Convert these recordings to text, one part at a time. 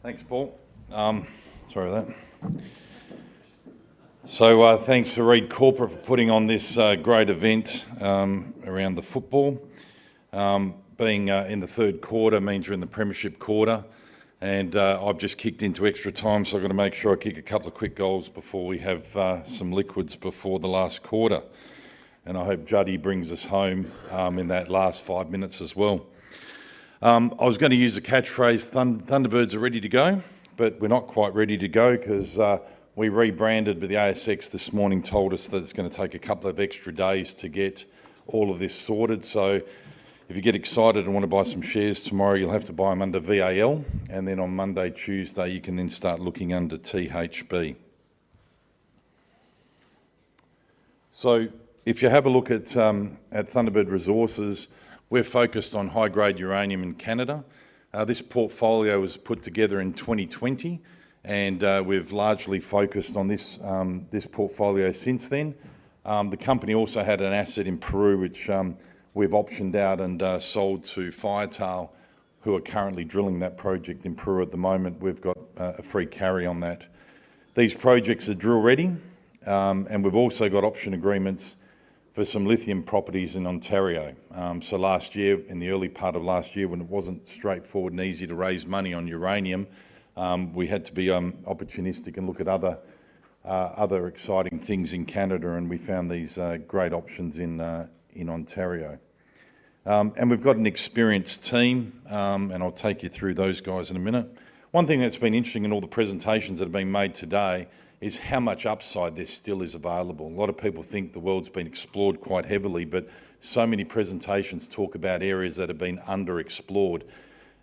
Thanks, Paul. Sorry about that. So thanks to Reed Corporate for putting on this great event around the football. Being in the third quarter means you're in the premiership quarter, and I've just kicked into extra time, so I've got to make sure I kick a couple of quick goals before we have some liquids before the last quarter. And I hope Juddy brings us home in that last 5 minutes as well. I was going to use the catchphrase, Thunderbirds are ready to go, but we're not quite ready to go because we rebranded, but the ASX this morning told us that it's going to take a couple of extra days to get all of this sorted. So if you get excited and want to buy some shares tomorrow, you'll have to buy them under VAL, and then on Monday, Tuesday, you can then start looking under THB. So if you have a look at Thunderbird Resources, we're focused on high-grade uranium in Canada. This portfolio was put together in 2020, and we've largely focused on this portfolio since then. The company also had an asset in Peru, which we've optioned out and sold to Firetail, who are currently drilling that project in Peru at the moment. We've got a free carry on that. These projects are drill ready, and we've also got option agreements for some lithium properties in Ontario. So last year, in the early part of last year, when it wasn't straightforward and easy to raise money on uranium, we had to be opportunistic and look at other exciting things in Canada, and we found these great options in Ontario. And we've got an experienced team, and I'll take you through those guys in a minute. One thing that's been interesting in all the presentations that have been made today is how much upside there still is available. A lot of people think the world's been explored quite heavily, but so many presentations talk about areas that have been underexplored.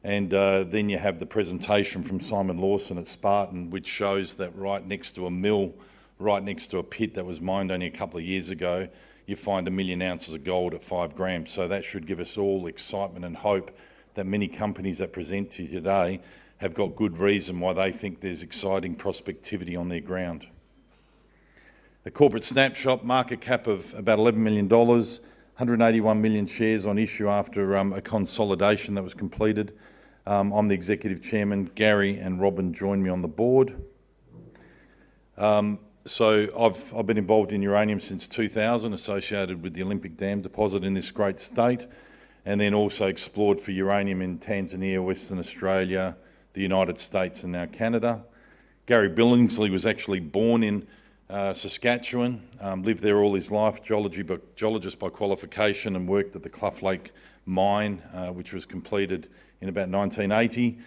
And then you have the presentation from Simon Lawson at Spartan, which shows that right next to a mill, right next to a pit that was mined only a couple of years ago, you find 1 million ounces of gold at 5 grams. So that should give us all excitement and hope that many companies that present to you today have got good reason why they think there's exciting prospectivity on their ground. A corporate snapshot, market cap of about $11 million, 181 million shares on issue after a consolidation that was completed. I'm the executive chairman. Gary and Robin joined me on the board. So I've been involved in uranium since 2000, associated with the Olympic Dam deposit in this great state, and then also explored for uranium in Tanzania, Western Australia, the United States, and now Canada. Gary Billingsley was actually born in Saskatchewan, lived there all his life, geologist by qualification, and worked at the Cluff Lake mine, which was completed in about 1980.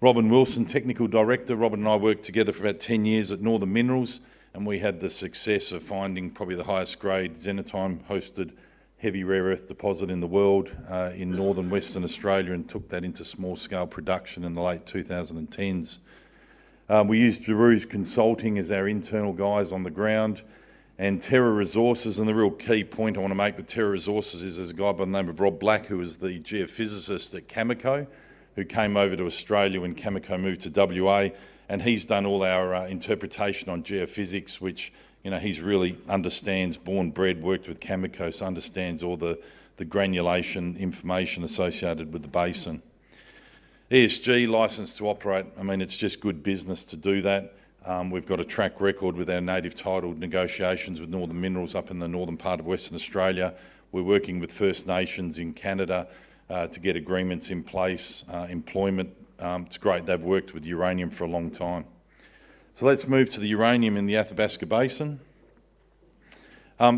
Robin Wilson, technical director. Robin and I worked together for about 10 years at Northern Minerals, and we had the success of finding probably the highest grade xenotime hosted heavy rare earth deposit in the world in northern Western Australia, and took that into small scale production in the late 2010s. We used Giroux's Consulting as our internal guys on the ground, and Terra Resources. And the real key point I want to make with Terra Resources is there's a guy by the name of Rob Black, who was the geophysicist at Cameco, who came over to Australia when Cameco moved to WA, and he's done all our interpretation on geophysics, which he's really understands, born bred, worked with Cameco, so understands all the granulation information associated with the basin. ESG, licence to operate. I mean, it's just good business to do that. We've got a track record with our native title negotiations with Northern Minerals up in the northern part of Western Australia. We're working with First Nations in Canada to get agreements in place, employment. It's great, they've worked with uranium for a long time. So let's move to the uranium in the Athabasca Basin.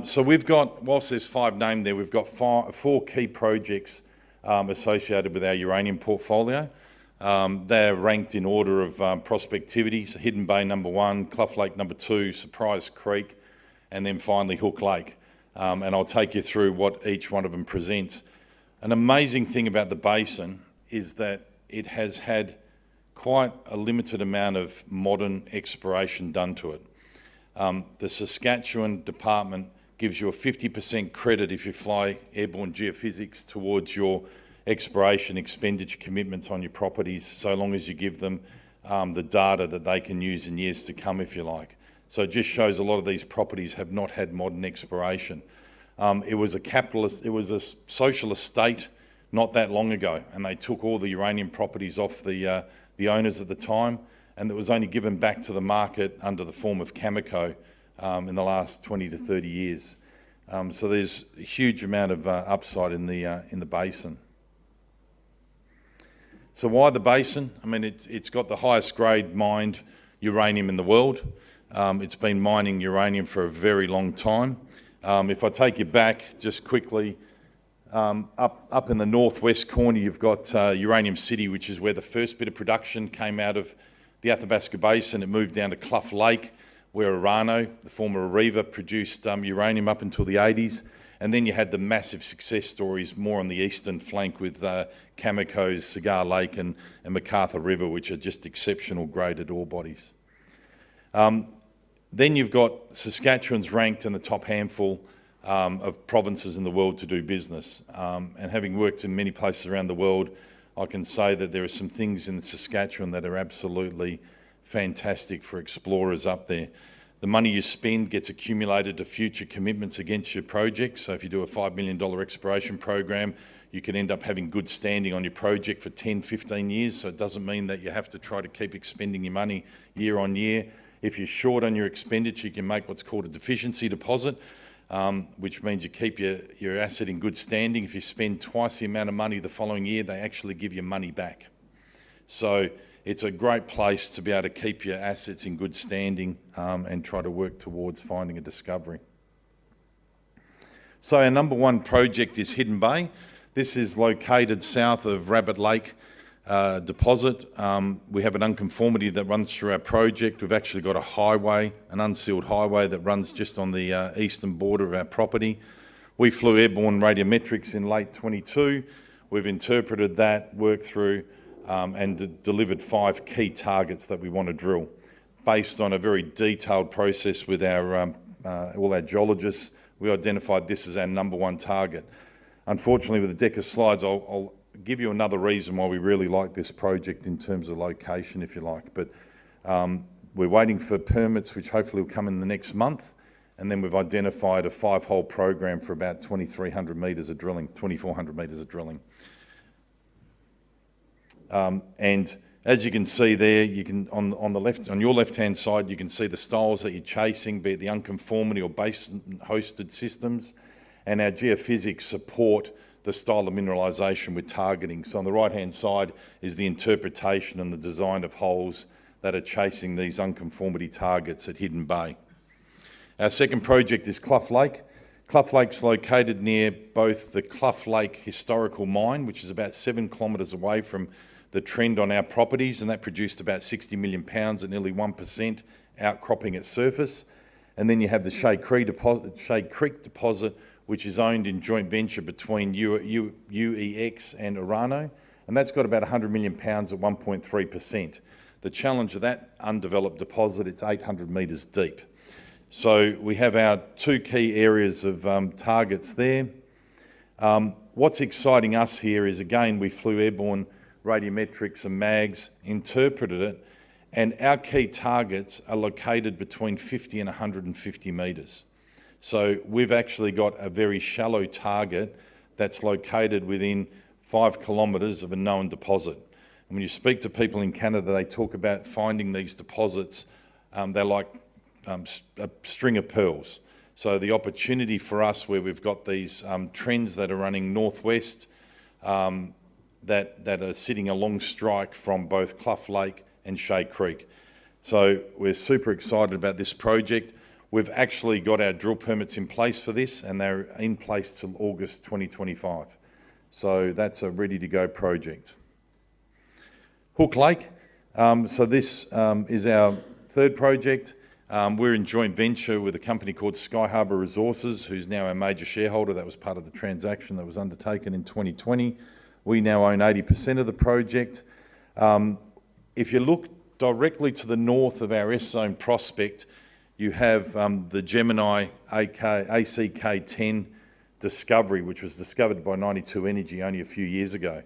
So we've got, whilst there's 5 named there, we've got 4 key projects associated with our uranium portfolio. They're ranked in order of prospectivity. So Hidden Bay number 1, Cluff Lake number 2, Surprise Creek, and then finally Hook Lake. And I'll take you through what each one of them presents. An amazing thing about the basin is that it has had quite a limited amount of modern exploration done to it. The Saskatchewan Department gives you a 50% credit if you fly airborne geophysics towards your exploration expenditure commitments on your properties, so long as you give them the data that they can use in years to come, if you like. So it just shows a lot of these properties have not had modern exploration. It was a socialist state not that long ago, and they took all the uranium properties off the owners at the time, and it was only given back to the market under the form of Cameco in the last 20 to 30 years. So there's a huge amount of upside in the basin. So why the basin? I mean, it's got the highest grade mined uranium in the world. It's been mining uranium for a very long time. If I take you back just quickly, up in the northwest corner, you've got Uranium City, which is where the first bit of production came out of the Athabasca Basin. It moved down to Clough Lake, where Orano, the former Areva, produced uranium up until the 80s. And then you had the massive success stories more on the eastern flank with Cameco's Cigar Lake and MacArthur River, which are just exceptional graded ore bodies. Then you've got Saskatchewan's ranked in the top handful of provinces in the world to do business. And having worked in many places around the world, I can say that there are some things in Saskatchewan that are absolutely fantastic for explorers up there. The money you spend gets accumulated to future commitments against your project. So if you do a $5 million exploration program, you can end up having good standing on your project for 10, 15 years. So it doesn't mean that you have to try to keep expending your money year on year. If you're short on your expenditure, you can make what's called a deficiency deposit, which means you keep your asset in good standing. If you spend twice the amount of money the following year, they actually give you money back. So it's a great place to be able to keep your assets in good standing and try to work towards finding a discovery. So our number one project is Hidden Bay. This is located south of Rabbit Lake deposit. We have an unconformity that runs through our project. We've actually got a highway, an unsealed highway that runs just on the eastern border of our property. We flew airborne radiometrics in late 22. We've interpreted that, worked through and delivered 5 key targets that we want to drill based on a very detailed process with all our geologists. We identified this as our number one target. Unfortunately, with the deck of slides, I'll give you another reason why we really like this project in terms of location, if you like. But we're waiting for permits, which hopefully will come in the next month. And then we've identified a 5-hole program for about 2,300 metres of drilling, 2,400 metres of drilling. And as you can see there, you can on your left-hand side, you can see the styles that you're chasing, be it the unconformity or basin-hosted systems, and our geophysics support the style of mineralisation we're targeting. So on the right-hand side is the interpretation and the design of holes that are chasing these unconformity targets at Hidden Bay. Our second project is Clough Lake. Clough Lake's located near both the Clough Lake historical mine, which is about 7 kilometres away from the trend on our properties, and that produced about 60 million pounds at nearly 1% outcropping at surface. And then you have the Shea Creek deposit, which is owned in joint venture between UEX and Orano, and that's got about 100 million pounds at 1.3%. The challenge of that undeveloped deposit, it's 800 metres deep. So we have our 2 key areas of targets there. What's exciting us here is, again, we flew airborne radiometrics and mags, interpreted it, and our key targets are located between 50 and 150 metres. So we've actually got a very shallow target that's located within 5 kilometres of a known deposit. And when you speak to people in Canada, they talk about finding these deposits, they're like a string of pearls. So the opportunity for us, where we've got these trends that are running northwest, that are sitting along strike from both Clough Lake and Shea Creek. So we're super excited about this project. We've actually got our drill permits in place for this, and they're in place till August 2025. So that's a ready-to-go project. Hook Lake. So this is our third project. We're in joint venture with a company called Sky Harbour Resources, who's now our major shareholder. That was part of the transaction that was undertaken in 2020. We now own 80% of the project. If you look directly to the north of our S-Zone prospect, you have the Gemini ACK10 discovery, which was discovered by 92 Energy only a few years ago.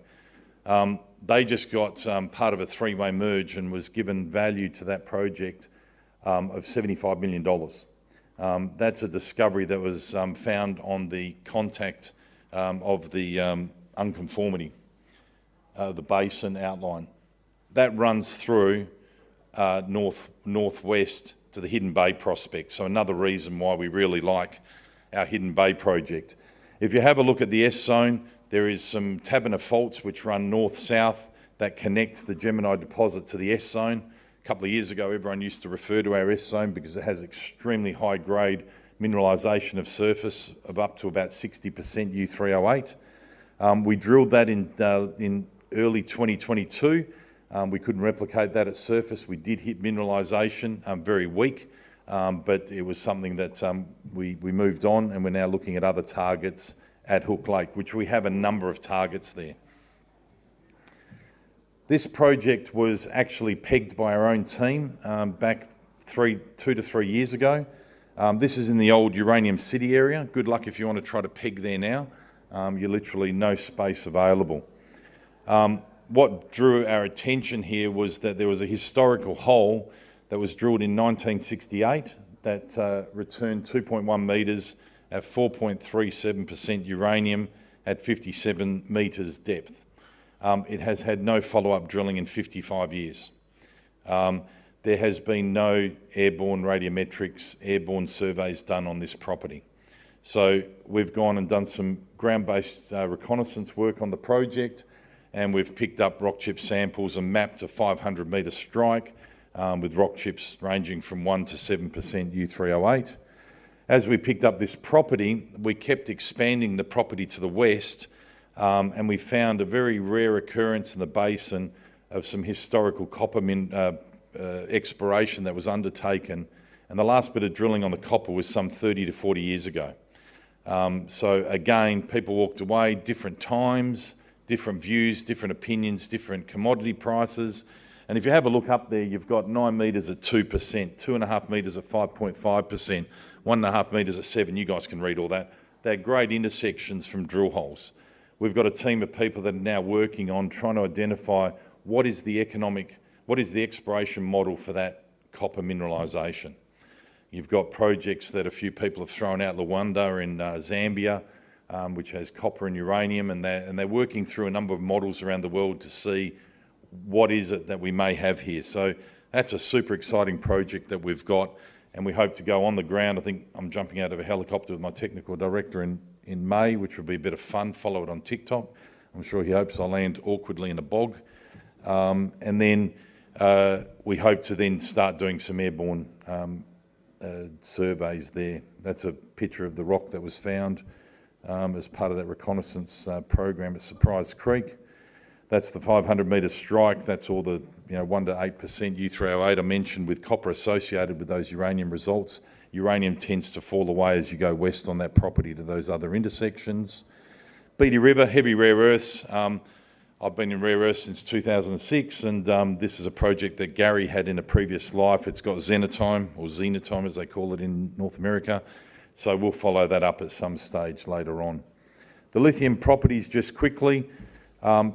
They just got part of a 3-way merge and was given value to that project of $75 million. That's a discovery that was found on the contact of the unconformity, the basin outline. That runs through northwest to the Hidden Bay prospect, so another reason why we really like our Hidden Bay project. If you have a look at the S zone, there is some Taberner faults which run north-south that connects the Gemini deposit to the S zone. A couple of years ago, everyone used to refer to our S zone because it has extremely high grade mineralisation of surface of up to about 60% U3O8. We drilled that in early 2022. We couldn't replicate that at surface. We did hit mineralisation, very weak, but it was something that we moved on, and we're now looking at other targets at Hook Lake, which we have a number of targets there. This project was actually pegged by our own team back 2 to 3 years ago. This is in the old Uranium City area. Good luck if you want to try to peg there now. You're literally no space available. What drew our attention here was that there was a historical hole that was drilled in 1968 that returned 2.1 metres at 4.37% uranium at 57 metres depth. It has had no follow-up drilling in 55 years. There has been no airborne radiometrics, airborne surveys done on this property. So we've gone and done some ground-based reconnaissance work on the project, and we've picked up rock chip samples and mapped a 500 metre strike with rock chips ranging from 1 to 7% U3O8. As we picked up this property, we kept expanding the property to the west, and we found a very rare occurrence in the basin of some historical copper exploration that was undertaken, and the last bit of drilling on the copper was some 30 to 40 years ago. So again, people walked away, different times, different views, different opinions, different commodity prices. And if you have a look up there, you've got 9 metres at 2%, 2.5 metres at 5.5%, 1.5 metres at 7%. You guys can read all that. They're great intersections from drill holes. We've got a team of people that are now working on trying to identify what is the exploration model for that copper mineralisation. You've got projects that a few people have thrown out, Luanda in Zambia, which has copper and uranium, and they're working through a number of models around the world to see what is it that we may have here. So that's a super exciting project that we've got, and we hope to go on the ground. I think I'm jumping out of a helicopter with my technical director in May, which will be a bit of fun. Follow it on TikTok. I'm sure he hopes I land awkwardly in a bog. And then we hope to then start doing some airborne surveys there. That's a picture of the rock that was found as part of that reconnaissance program at Surprise Creek. That's the 500 metre strike. That's all the 1 to 8% U3O8 I mentioned with copper associated with those uranium results. Uranium tends to fall away as you go west on that property to those other intersections. Beatty River, heavy rare earths. I've been in rare earths since 2006, and this is a project that Gary had in a previous life. It's got xenotime, or xenotime as they call it in North America. So we'll follow that up at some stage later on. The lithium properties, just quickly.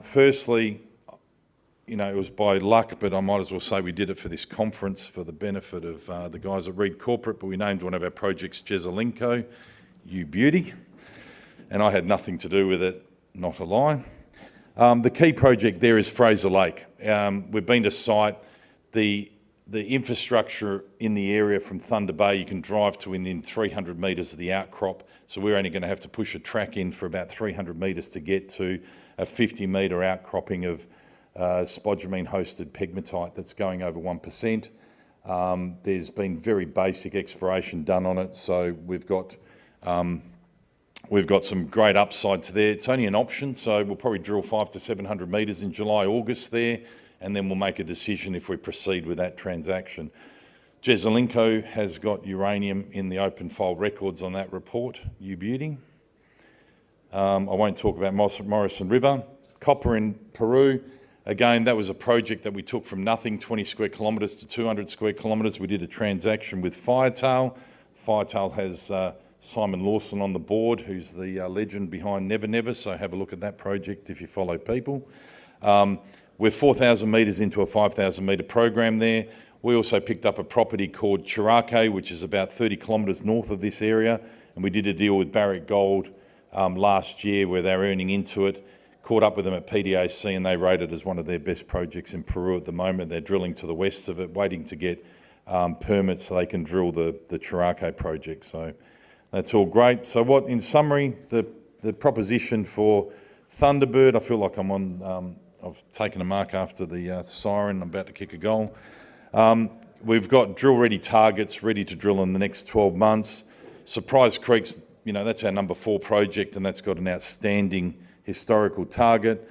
Firstly, it was by luck, but I might as well say we did it for this conference for the benefit of the guys at Reed Corporate, but we named one of our projects Jezelenko, You Beauty, and I had nothing to do with it, not a lie. The key project there is Fraser Lake. We've been to site. The infrastructure in the area from Thunder Bay, you can drive to within 300 metres of the outcrop, so we're only going to have to push a track in for about 300 metres to get to a 50-metre outcropping of spodumene-hosted pegmatite that's going over 1%. There's been very basic exploration done on it, so we've got some great upside to there. It's only an option, so we'll probably drill 500 to 700 metres in July, August there, and then we'll make a decision if we proceed with that transaction. Jezelenko has got uranium in the open file records on that report, You Beauty. I won't talk about Morrison River. Copper in Peru. Again, that was a project that we took from nothing, 20 square kilometres to 200 square kilometres. We did a transaction with Firetail. Firetail has Simon Lawson on the board, who's the legend behind Never Never, so have a look at that project if you follow people. We're 4,000 metres into a 5,000 metre program there. We also picked up a property called Chirake, which is about 30 kilometres north of this area, and we did a deal with Barrick Gold last year where they're earning into it. caught up with them at PDAC and they rate it as one of their best projects in Peru at the moment. They're drilling to the west of it, waiting to get permits so they can drill the Chirake project. So that's all great. So in summary, the proposition for Thunderbird, I feel like I'm on, I've taken a mark after the siren, I'm about to kick a goal. We've got drill-ready targets ready to drill in the next 12 months. Surprise Creek's, that's our number 4 project, and that's got an outstanding historical target.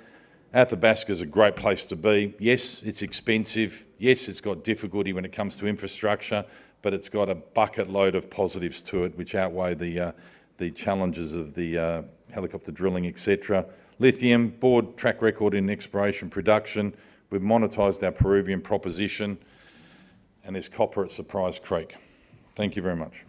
Athabasca's a great place to be. Yes, it's expensive. Yes, it's got difficulty when it comes to infrastructure, but it's got a bucket load of positives to it, which outweigh the challenges of the helicopter drilling, etc. Lithium, board track record in exploration production. We've monetised our Peruvian proposition, and there's copper at Surprise Creek. Thank you very much.